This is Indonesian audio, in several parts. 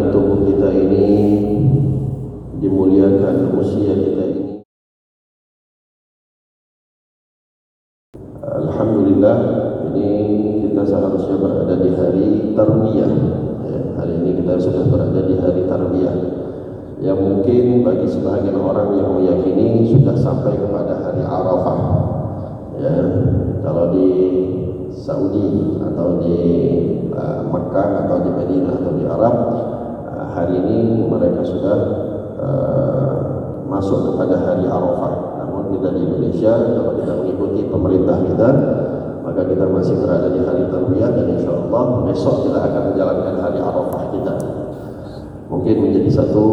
mudah-mudahan tubuh kita ini dimuliakan, usia kita ini. Alhamdulillah, ini kita seharusnya berada di hari Tarbiyah. Hari ini kita sudah berada di hari Tarbiyah, yang mungkin bagi sebagian orang yang meyakini sudah sampai kepada hari Arafah. Ya, kalau di Saudi atau di Mekah atau di Madinah atau di Arab, hari ini mereka sudah masuk kepada hari Arafah. Namun kita di Indonesia, kalau kita mengikuti pemerintah kita, maka kita masih berada di hari Tarbiyah, dan insya Allah besok kita akan menjalankan hari Arafah kita. Mungkin menjadi satu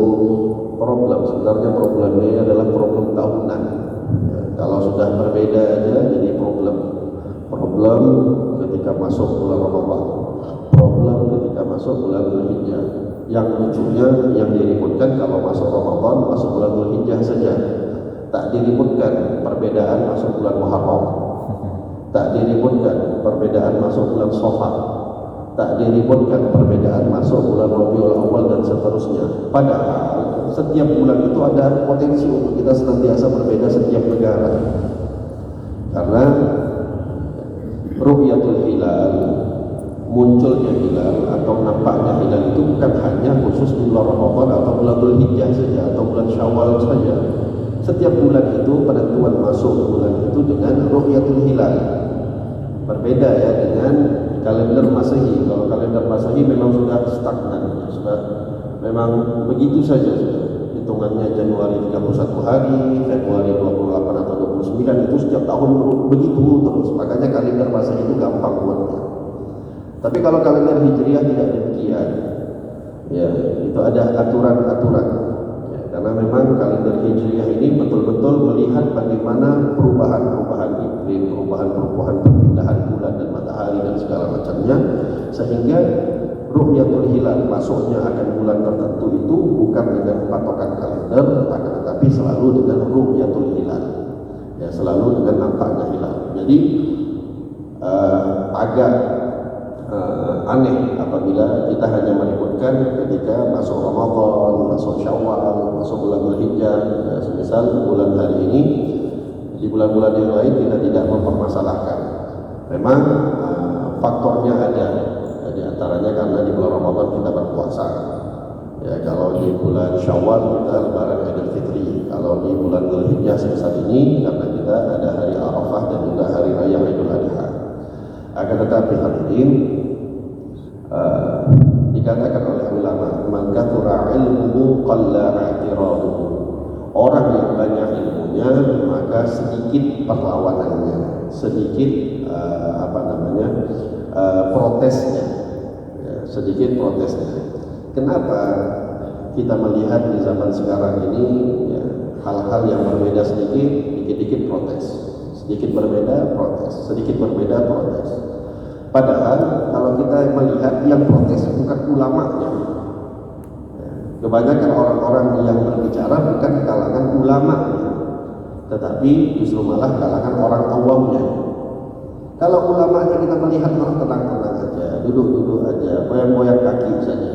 problem. Sebenarnya problem ini adalah problem tahunan. Ya, kalau sudah berbeda aja jadi problem. Problem ketika masuk bulan Ramadan, problem ketika masuk bulan Dzulhijjah. Yang lucunya, yang diributkan kalau masuk Ramadan, masuk bulan Dzulhijjah saja. Tak diributkan perbedaan masuk bulan Muharram, tak diributkan perbedaan masuk bulan Shafar, tak diributkan perbedaan masuk bulan Rabiul Awal dan seterusnya. Padahal setiap bulan itu ada potensi untuk kita senantiasa berbeda setiap negara. Karena ru'yatul hilal, munculnya hilal atau nampaknya hilal itu bukan hanya khusus di bulan Ramadan atau bulan Dzulhijjah saja atau bulan Syawal saja. Setiap bulan itu penentuan masuk bulan itu dengan ru'yatul hilal. Berbeda ya dengan kalender Masehi. Kalau kalender Masehi memang sudah stagnan, sudah memang begitu saja sudah. Hitungannya Januari 31 hari, Februari 28 atau 29, itu setiap tahun begitu terus. Makanya kalender Masehi itu gampang buatnya. Tapi kalau kalender Hijriah tidak demikian. Ya, itu ada aturan-aturan. Ya, karena memang kalender Hijriah ini betul-betul melihat bagaimana perubahan-perubahan iklim, perubahan-perubahan perpindahan bulan dan matahari dan segala macamnya, sehingga ru'yatul hilal, masuknya akan bulan tertentu itu bukan dengan patokan kalender, akan tetapi selalu dengan ru'yatul hilal. Ya, selalu dengan nampaknya hilal. Jadi agak aneh apabila kita hanya meributkan ketika masuk Ramadan, masuk Syawal, masuk bulan Dzulhijjah. Ya, semisal bulan hari ini, di bulan-bulan yang lain kita tidak mempermasalahkan. Memang faktornya ada. Di antaranya karena di bulan Ramadan kita berpuasa. Ya, kalau di bulan Syawal kita lebaran Idul Fitri. Kalau di bulan Dzulhijjah semisal ini karena kita ada hari Arafah dan juga hari raya Idul Adha. Akan tetapi hadirin, dikatakan oleh ulama, man kathura ilmuhu qalla i'tiraduhu. Orang yang banyak ilmunya maka sedikit perlawanannya, sedikit protesnya, ya, sedikit protesnya. Kenapa kita melihat di zaman sekarang ini ya, hal-hal yang berbeda sedikit, dikit-dikit protes, sedikit berbeda protes, sedikit berbeda protes. Padahal kalau kita melihat yang protes bukan ulamanya. Kebanyakan orang-orang yang berbicara bukan kalangan ulamanya, tetapi justru malah kalangan orang awamnya. Kalau ulamanya kita melihat tenang-tenang aja, duduk-duduk aja, goyang-goyang kaki saja.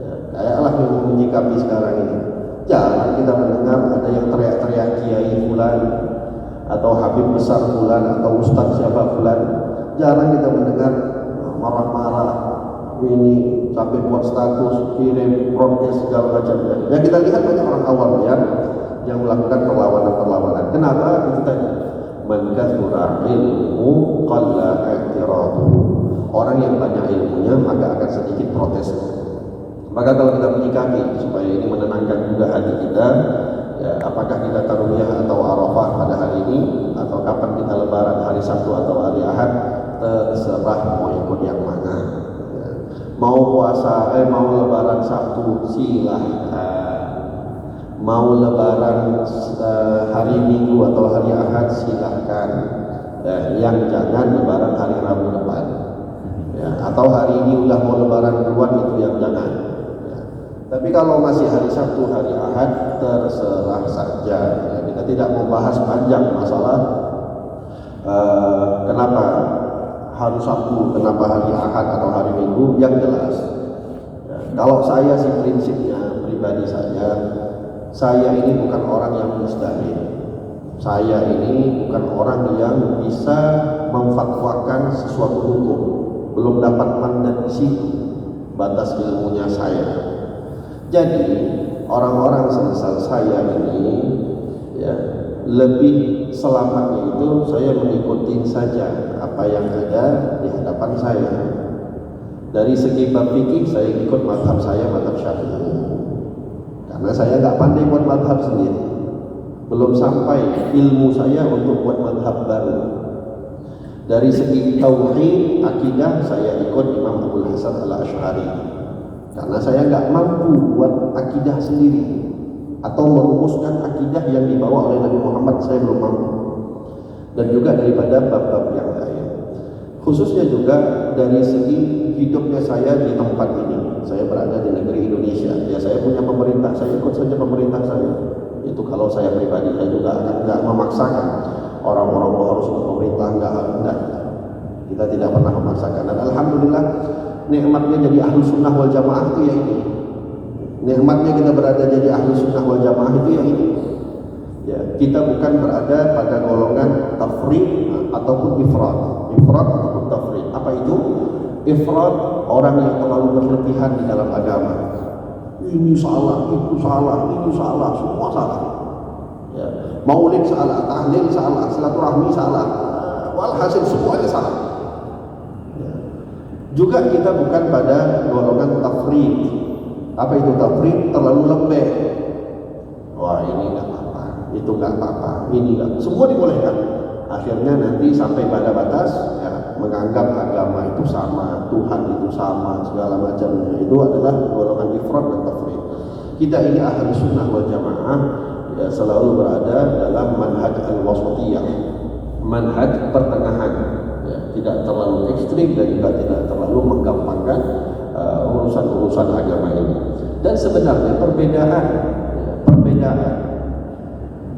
Ya, kayaklah yang menyikapi sekarang ini. Jangan kita mendengar ada yang teriak-teriak kiai fulan atau habib besar fulan atau ustaz siapa fulan. Jarang kita mendengar marah-marah ini sampai buat status, kirim protes segala macamnya. Ya, kita lihat banyak orang awam yang melakukan perlawanan-perlawanan. Kenapa? Itu tadi, man kathura ilmu qalla i'tiraduhu. Orang yang banyak ilmunya maka akan sedikit protes. Maka kalau kita menyikapi supaya ini menenangkan juga hati kita, ya, apakah kita Tarwiyah atau Arafah pada hari ini, atau kapan kita lebaran, hari Sabtu atau hari Ahad, terserah mau ikut yang mana. Ya. Mau puasa, mau lebaran Sabtu silahkan, mau lebaran hari Minggu atau hari Ahad silahkan. Yang jangan lebaran hari Rabu depan. Ya, atau hari ini udah mau lebaran duluan, itu yang jangan. Ya. Tapi kalau masih hari Sabtu, hari Ahad, terserah saja. Ya, kita tidak membahas panjang masalah kenapa hari Sabtu, kenapa hari Ahad atau hari Minggu. Yang jelas, ya, Kalau saya sih prinsipnya pribadi saya ini bukan orang yang mustahil. Saya ini bukan orang yang bisa memfatwakan sesuatu hukum. Belum dapat mandat di situ. Batas ilmunya saya. Jadi orang-orang semisal saya ini ya lebih selamatnya itu saya mengikuti saja apa yang ada di hadapan saya. Dari segi bab fikih saya ikut mazhab saya, mazhab Syafi'i. Karena saya nggak pandai buat mazhab sendiri. Belum sampai ilmu saya untuk buat mazhab baru. Dari segi tauhid, akidah saya ikut Imam Abdul Hasan Al-Asy'ari. Karena saya nggak mampu buat akidah sendiri atau merumuskan akidah yang dibawa oleh Nabi Muhammad, saya belum mampu. Dan juga daripada bab-bab yang lain. Khususnya juga dari segi hidupnya saya di tempat ini. Saya berada di negeri Indonesia. Ya saya punya pemerintah, saya ikut saja pemerintah saya. Itu kalau saya pribadi, saya juga nggak memaksakan orang-orang harus ikut pemerintah, enggak. Kita tidak pernah memaksakan. Dan alhamdulillah nikmatnya jadi ahlu sunnah wal jamaah itu ya ini. Nikmatnya kita berada jadi ahlu sunnah wal jamaah itu ya ini. Ya, kita bukan berada pada golongan tafriq ataupun ifrat ataupun tafriq. Apa itu? Ifrat, orang yang terlalu berlebihan di dalam agama. Ini salah, itu salah, itu salah, semua salah. Ya, maulid salah, tahlil salah, silaturahmi salah, walhasil semuanya salah. Ya. Juga kita bukan pada golongan tafriq. Apa itu tafriq? Terlalu lembek. Wah ini nggak apa-apa, itu nggak apa-apa, ini nggak, semua dibolehkan. Akhirnya nanti sampai pada batas ya, menganggap agama itu sama, Tuhan itu sama, segala macamnya. Itu adalah golongan ifrat dan tafriq. Kita ini ahli sunnah wal jamaah ya, selalu berada dalam manhaj al-wasatiyah, manhaj pertengahan ya, tidak terlalu ekstrim dan juga tidak terlalu menggampangkan urusan-urusan agama ini. Dan sebenarnya perbedaan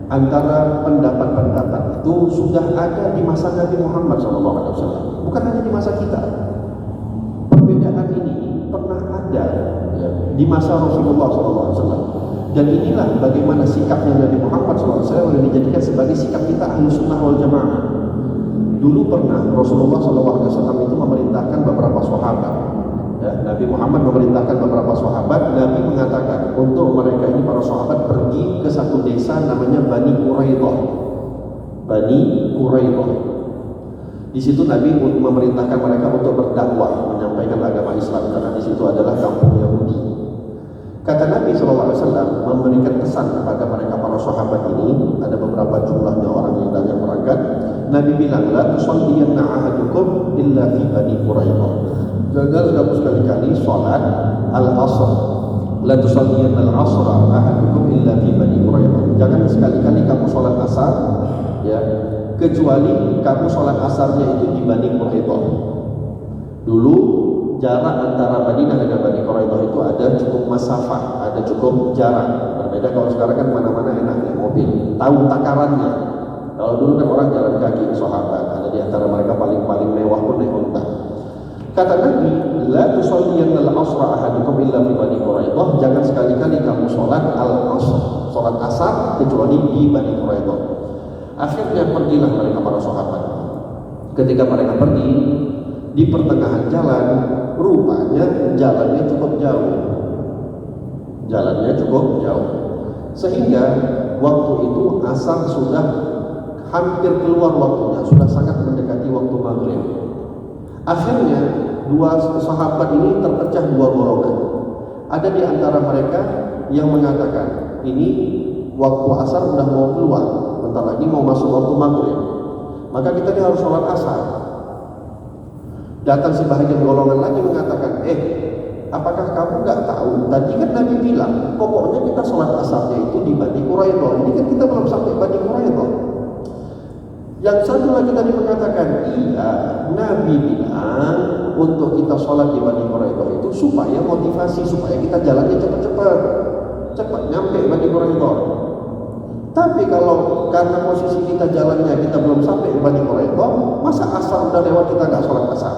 antara pendapat-pendapat itu sudah ada di masa Nabi Muhammad SAW, bukan hanya di masa kita. Perbedaan ini pernah ada ya, di masa Rasulullah SAW, dan inilah bagaimana sikapnya Nabi Muhammad SAW yang dijadikan sebagai sikap kita ahlu sunnah wal jamaah. Dulu pernah Rasulullah SAW itu memerintahkan beberapa sahabat. Ya, Nabi Muhammad memerintahkan beberapa sahabat. Nabi mengatakan untuk mereka ini, para sahabat, pergi ke satu desa namanya Bani Quraidah. Bani Quraidah. Di situ Nabi memerintahkan mereka untuk berdakwah, menyampaikan agama Islam, karena di situ adalah kampung Yahudi. Kata Nabi SAW memberikan pesan kepada mereka para sahabat ini, ada beberapa jumlahnya orang yang berangkat. Nabi bilang, la tusalliyanna ahadukum illa fi Bani Quraidah. Gagal kamu sekali-kali sholat al-asr. La tusalliyanna al-asra ahadukum illa fi Bani Quraidah. Jangan sekali-kali kamu sholat asar ya, kecuali kamu sholat asarnya itu di Bani Quraidah. Dulu jarak antara Madinah dengan Bani Quraidah itu ada cukup masafah, ada cukup jarak. Berbeda kalau sekarang kan mana-mana enak naik mobil, tahu takarannya. Kalau dulu kan orang jalan kaki, sahabat, ada di antara mereka paling mewah pun naik unta. Kata Nabi, la tusalliyanna al-asra ahadukum illa fi Bani Quraidah. Jangan sekali-kali kamu sholat al-asr, sholat asar, kecuali di Bani Quraidah. Akhirnya pergilah mereka para sahabat. Ketika mereka pergi, di pertengahan jalan, rupanya jalannya cukup jauh. Jalannya cukup jauh. Sehingga waktu itu asar sudah hampir keluar waktunya, sudah sangat mendekati waktu maghrib. Akhirnya dua sahabat ini terpecah dua golongan. Ada di antara mereka yang mengatakan, ini waktu asar sudah mau keluar, bentar lagi mau masuk waktu maghrib, maka kita ini harus sholat asar. Datang sebahagian golongan lagi mengatakan, apakah kamu nggak tahu? Tadi kan Nabi bilang, pokoknya kita sholat asarnya itu di Bani Quraidah. Ini kan kita belum sampai Bani Quraidah. Yang satu lagi tadi mengatakan, iya, Nabi bilang untuk kita sholat di Bani Quraidah itu supaya motivasi, supaya kita jalannya cepat nyampe Bani Quraidah. Tapi kalau karena posisi kita jalannya kita belum sampai di Bani Quraidah, masa asar udah lewat kita nggak sholat asar?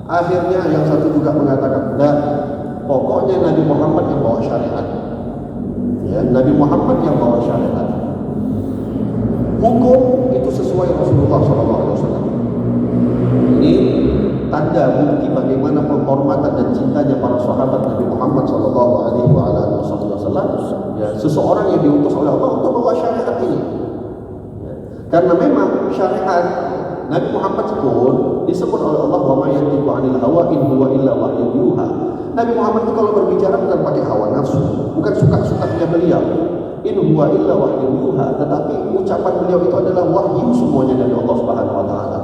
Akhirnya yang satu juga mengatakan, enggak, Pokoknya Nabi Muhammad yang bawa syariat. Ya, Nabi Muhammad yang bawa syariat. Hukum itu sesuai Rasulullah SAW. Ini tanda bukti bagaimana penghormatan dan cintanya para sahabat Nabi Muhammad SAW. Ya, seseorang yang diutus oleh Allah untuk membawa syariat ini. Ya, karena memang syariat Nabi Muhammad pun disebut oleh Allah wa ma yantiqu 'anil hawa in huwa illa wahyun yuha. Nabi Muhammad itu kalau berbicara bukan pakai hawa nafsu, bukan suka-sukanya beliau. In huwa illa wahyun yuha, tetapi ucapan beliau itu adalah wahyu semuanya dari Allah Subhanahu wa taala.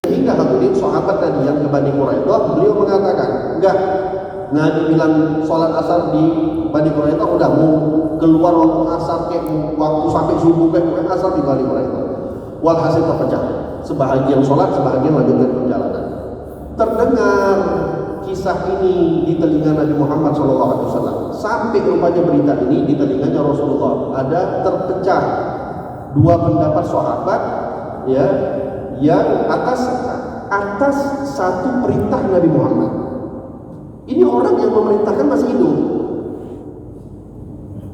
Hingga hadirin sahabat tadi yang ke Bani Quraidah, beliau mengatakan, enggak, Nabi bilang sholat asar di Bani Quraidah udah mau keluar waktu asar kayak waktu sampai subuh kayak asar di Bani Quraidah. Walhasil terpecah. Sebahagian sholat, sebahagian lanjutkan perjalanan. Terdengar kisah ini di telinga Nabi Muhammad SAW. Sampai rupanya berita ini di telinganya Rasulullah. Ada terpecah dua pendapat sahabat, ya, yang atas satu perintah Nabi Muhammad. Ini orang yang memerintahkan masih hidup.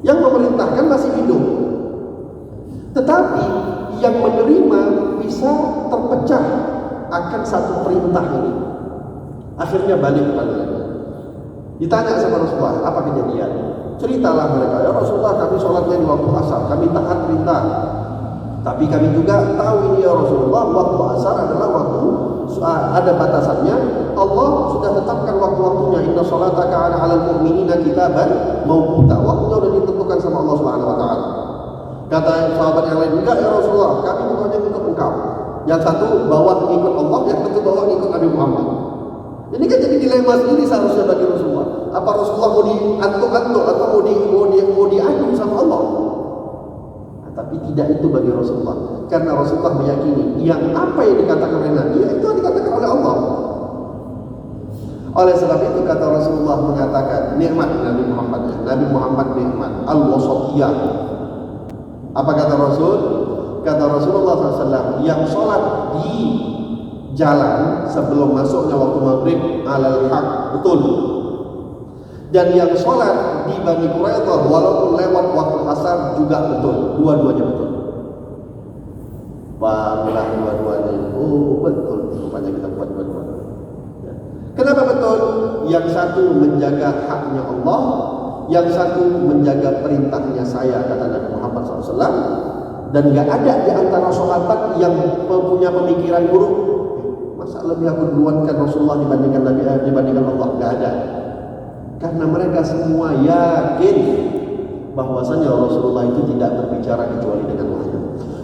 Yang memerintahkan masih hidup. Tetapi yang menerima bisa terpecah akan satu perintah ini. Akhirnya balik kepada Nabi. Ditanya sama Rasulullah, apa kejadian? Ceritalah mereka, ya Rasulullah, kami sholatnya di waktu asar, kami taat perintah. Tapi kami juga tahu ini ya Rasulullah, waktu asar adalah waktu ada batasannya. Allah sudah tetapkan waktu-waktunya. Inna sholata kana 'alal mu'minina kitaban mawquta. Waktunya sudah ditentukan sama Allah Subhanahu wa taala. Kata sahabat yang lain, enggak ya Rasulullah, kami pokoknya ikut engkau. Yang satu bawa ikut Allah, yang satu bawa ikut Nabi Muhammad. Ini kan jadi dilema sendiri seharusnya bagi Rasulullah. Apa Rasulullah mau diantuk-antuk atau mau diadu sama Allah? Tapi tidak itu bagi Rasulullah, karena Rasulullah meyakini yang apa yang dikatakan oleh Nabi itu yang dikatakan oleh Allah. Oleh sebab itu kata Rasulullah mengatakan nikmat Nabi Muhammad nikmat al-wasatiyah. Apa kata Rasul? Kata Rasulullah SAW, yang sholat di jalan sebelum masuknya waktu maghrib alal haq, betul. Dan yang sholat di Bani Quraidah walaupun lewat waktu asar juga betul. Dua-duanya betul. Barulah dua-duanya. Oh betul. Rupanya kita buat dua-duanya. Ya. Kenapa betul? Yang satu menjaga haknya Allah, yang satu menjaga perintahnya saya, kata Nabi Muhammad SAW. Dan gak ada di antara sahabat yang punya pemikiran buruk. Masa lebih aku duluankan Rasulullah dibandingkan Allah? Gak ada. Karena mereka semua yakin bahwasanya Rasulullah itu tidak berbicara kecuali dengan wahyu.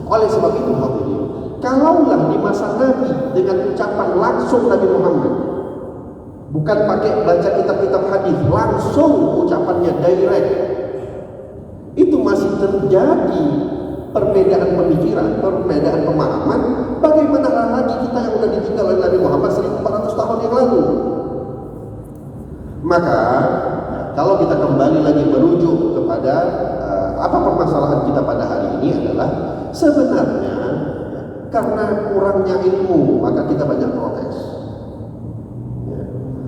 Oleh sebab itu hadirin, kalaulah di masa Nabi dengan ucapan langsung Nabi Muhammad, bukan pakai baca kitab-kitab hadis, langsung ucapannya direct, itu masih terjadi perbedaan pemikiran, perbedaan pemahaman, bagaimana lagi kita yang sudah ditinggal oleh Nabi Muhammad 1400 tahun yang lalu? Maka kalau kita kembali lagi merujuk kepada apa permasalahan kita pada hari ini adalah sebenarnya karena kurangnya ilmu maka kita banyak protes.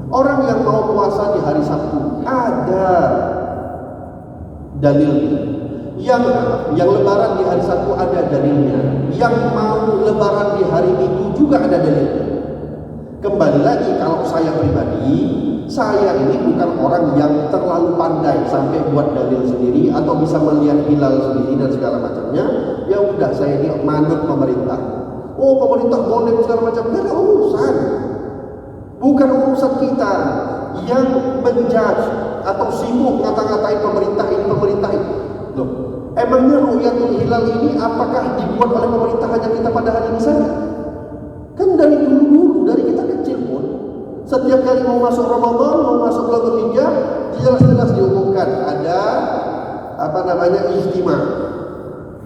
Orang yang mau puasa di hari Sabtu ada dalilnya. Yang lebaran di hari Sabtu ada dalilnya. Yang mau lebaran di hari Minggu juga ada dalilnya. Kembali lagi, kalau saya pribadi, saya ini bukan orang yang terlalu pandai sampai buat dalil sendiri atau bisa melihat hilal sendiri dan segala macamnya. Ya udah, saya ini manut pemerintah. Oh, pemerintah boleh segala macam, tidak ada urusan. Bukan urusan kita yang menjudge atau sibuk ngata-ngatain pemerintah ini, pemerintah itu. Loh, emangnya ru'yatul hilal ini apakah dibuat oleh pemerintah hanya kita pada hari ini saja? Kan dari dulu-dulu, dari kita kecil pun Setiap kali mau masuk Ramadan, mau masuk bulan Dzulhijjah, jelas-jelas diumumkan ada ijtima,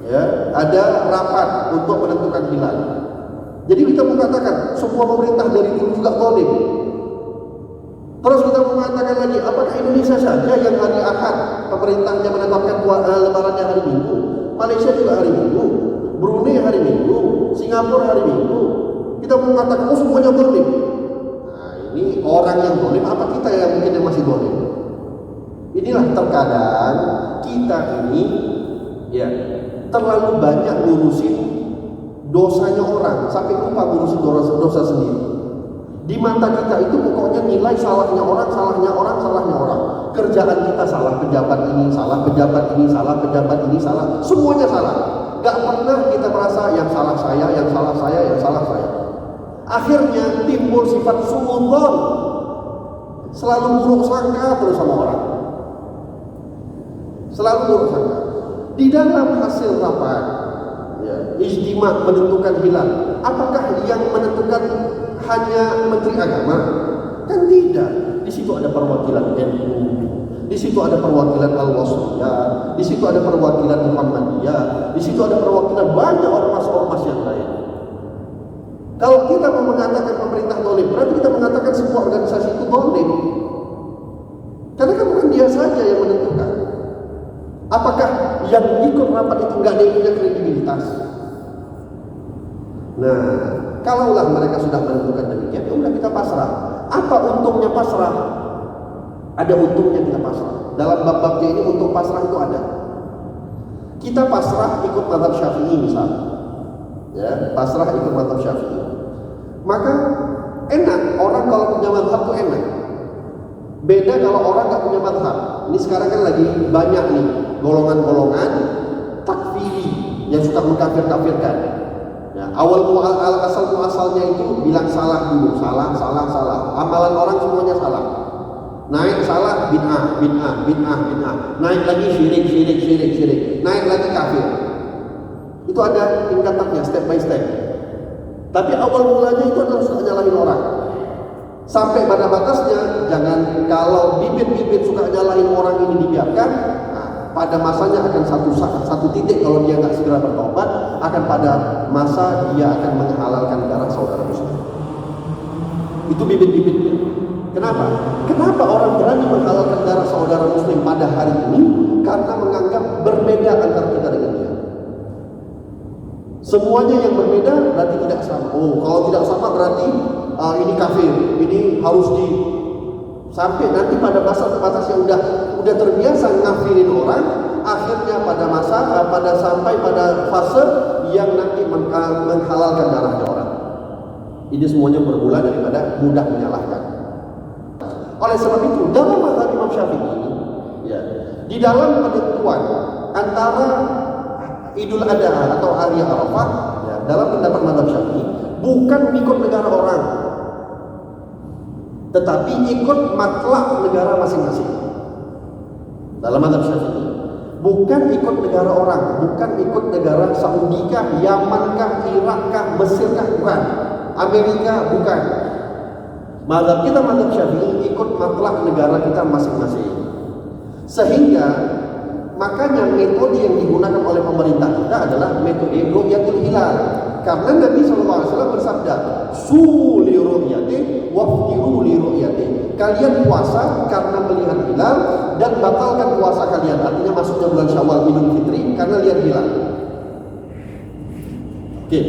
ya, ada rapat untuk menentukan hilal. Jadi kita mengatakan semua pemerintah dari dulu juga zalim. Terus kita mengatakan lagi, apakah Indonesia saja yang hari Ahad pemerintahnya menetapkan lebarannya hari Minggu? Malaysia juga hari Minggu, Brunei hari Minggu, Singapura hari Minggu. Kita mengatakan semuanya zalim. Nah, ini orang yang zalim, apa kita yang mungkin yang masih zalim? Inilah terkadang kita ini ya terlalu banyak ngurusin dosanya orang sampai lupa ngurusin dosa sendiri. Di mata kita itu pokoknya nilai salahnya orang, salahnya orang, salahnya orang. Kerjaan kita salah, pejabat ini salah, pejabat ini salah, pejabat ini salah, semuanya salah. Gak pernah kita merasa yang salah saya, yang salah saya, yang salah saya. Akhirnya timbul sifat suudzon, selalu buruk sangka terus sama orang. Selalu buruk sangka. Di dalam hasil rapat, ya, ijtima menentukan hilal. Apakah yang menentukan hanya Menteri Agama? Kan tidak. Di situ ada perwakilan NU, di situ ada perwakilan Al-Wasliyah, di situ ada perwakilan Muhammadiyah, di situ ada perwakilan banyak ormas-ormas yang lain. Kalau kita mau mengatakan pemerintah zalim, berarti kita mengatakan semua organisasi itu zalim. Karena kan bukan dia saja yang menentukan. Apakah yang ikut rapat itu nggak ada yang punya kredibilitas? Nah, kalaulah mereka sudah menentukan demikian, ya udah kita pasrah. Apa untungnya pasrah? Ada untungnya kita pasrah. Dalam bab-babnya ini untung pasrah itu ada. Kita pasrah ikut mazhab Syafi'i misalnya, ya, pasrah ikut mazhab Syafi'i. Maka enak, orang kalau punya mazhab itu enak. Beda kalau orang nggak punya mazhab. Ini sekarang kan lagi banyak nih golongan-golongan takfiri yang suka mengkafir-kafirkan. Ya, asal muasalnya itu bilang salah dulu, salah. Amalan orang semuanya salah. Naik salah, bid'ah. Naik lagi syirik. Naik lagi kafir. Itu ada tingkatannya, step by step. Tapi awal mulanya itu adalah suka nyalahin orang. Sampai pada batasnya, jangan kalau bibit-bibit suka nyalahin orang ini dibiarkan, nah, pada masanya akan satu titik kalau dia nggak segera bertobat, akan pada masa dia akan menghalalkan darah saudara muslim. Itu bibit-bibitnya. Kenapa orang berani menghalalkan darah saudara muslim pada hari ini? Karena menganggap berbeda antara kita dengan dia. Semuanya yang berbeda berarti tidak sama. Oh, kalau tidak sama berarti ini kafir. Ini harus sampai nanti pada batas yang udah terbiasa ngafirin orang, akhirnya sampai pada fase yang nanti menghalalkan darahnya orang. Ini semuanya bermula daripada mudah menyalahkan. Oleh sebab itu, dalam mazhab Imam Syafi'i, ya, di dalam penentuan antara Idul Adha atau Hari Arafah, ya, dalam pendapat mazhab Syafi'i, bukan ikut negara orang, tetapi ikut matlak negara masing-masing. Dalam mazhab Syafi'i, bukan ikut negara orang, bukan ikut negara Saudi kah, Yaman kah, Irak kah, Mesir kah, bukan. Amerika, bukan. Mazhab kita, mazhab Syafi'i, ikut matlak negara kita masing-masing. Sehingga makanya metode yang digunakan oleh pemerintah kita adalah metode ru'yatul hilal. Karena Nabi SAW bersabda, "Sumu li ru'yati waftiru li ru'yati." Kalian puasa karena melihat hilal dan batalkan puasa kalian. Artinya masuknya bulan Syawal, Idul Fitri karena lihat hilal. Oke.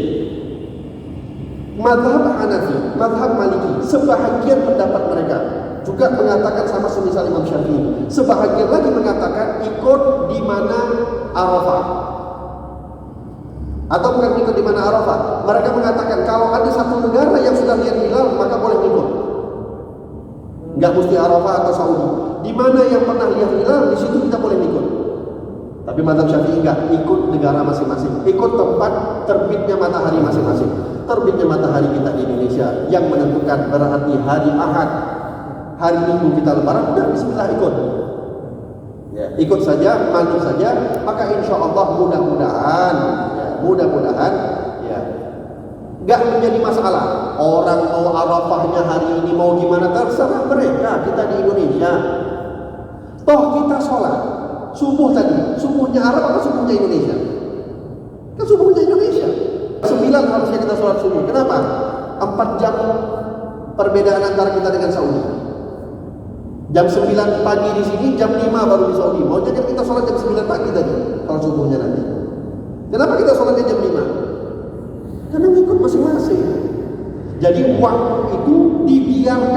Mazhab Hanafi, mazhab Maliki, sebahagian pendapat mereka juga mengatakan sama semisal Imam Syafi'i. Sebahagian lagi mengatakan ikut di mana Arafah. Atau bukan ikut di mana Arafah. Mereka mengatakan kalau ada satu negara yang sudah lihat hilal maka boleh ikut. Enggak mesti Arafah atau Saudi. Di mana yang pernah lihat hilal, di situ kita boleh ikut. Tapi mazhab Syafi'i enggak, ikut negara masing-masing, ikut tempat terbitnya matahari masing-masing. Terbitnya matahari kita di Indonesia yang menentukan berarti hari Ahad, hari Minggu kita lebaran, udah bismillah ikut. Ya, ikut saja, manut saja, maka insya Allah mudah-mudahan ya, Nggak menjadi masalah. Orang mau Arafahnya hari ini mau gimana terserah mereka. Kita di Indonesia. Toh kita sholat subuh tadi, subuhnya Arab atau subuhnya Indonesia? Kan subuhnya Indonesia. 9 harusnya kita sholat subuh. Kenapa? 4 jam perbedaan antara kita dengan Saudi. Jam 9 pagi di sini, jam 5 baru di Saudi. Mau jadi kita sholat jam 9 pagi tadi, kalau subuhnya nanti. Kenapa kita sholatnya jam 5? Karena ngikut masing-masing. Jadi waktu itu dibiarkan